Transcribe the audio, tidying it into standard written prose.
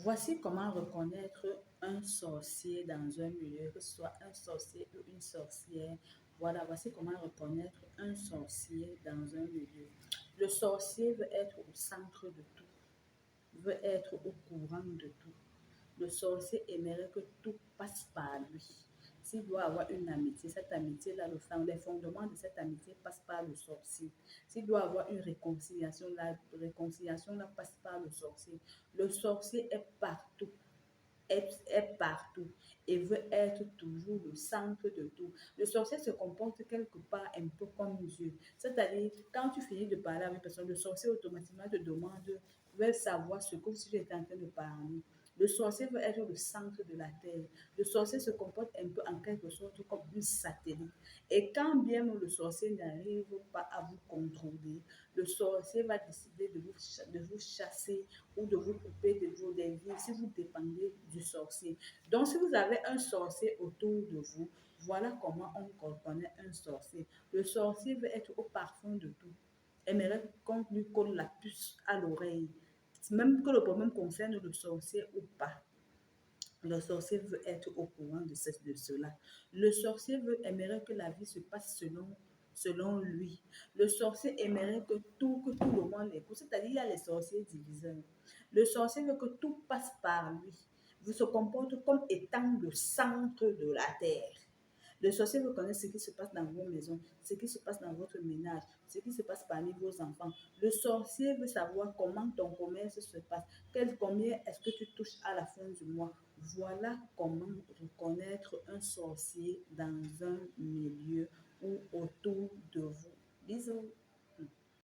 Voici comment reconnaître un sorcier dans un milieu, que ce soit un sorcier ou une sorcière. Voilà, voici comment reconnaître un sorcier dans un milieu. Le sorcier veut être au centre de tout, veut être au courant de tout. Le sorcier aimerait que tout passe par lui. S'il doit avoir une amitié, cette amitié-là, les fondements de cette amitié passent par le sorcier. S'il doit avoir une réconciliation, la réconciliation-là passe par le sorcier. Le sorcier est partout, est partout et veut être toujours le centre de tout. Le sorcier se comporte quelque part un peu comme Dieu. C'est-à-dire, quand tu finis de parler avec une personne, le sorcier automatiquement te demande, veut savoir ce que tu es en train de parler. Le sorcier veut être le centre de la terre. Le sorcier se comporte un peu en quelque sorte comme un satellite. Et quand bien le sorcier n'arrive pas à vous contrôler, le sorcier va décider de vous chasser ou de vous couper de vos vies si vous dépendez du sorcier. Donc, si vous avez un sorcier autour de vous, voilà comment on reconnaît un sorcier. Le sorcier veut être au parfum de tout. Aimerait qu'on lui colle la puce à l'oreille. Même que le problème concerne le sorcier ou pas. Le sorcier veut être au courant de cela. Le sorcier aimerait que la vie se passe selon lui. Le sorcier aimerait que tout le monde l'écoute. C'est-à-dire, il y a les sorciers diviseurs. Le sorcier veut que tout passe par lui. Il se comporte comme étant le centre de la terre. Le sorcier veut connaître ce qui se passe dans vos maisons, ce qui se passe dans votre ménage, ce qui se passe parmi vos enfants. Le sorcier veut savoir comment ton commerce se passe, combien est-ce que tu touches à la fin du mois. Voilà comment reconnaître un sorcier dans un milieu ou autour de vous. Bisous.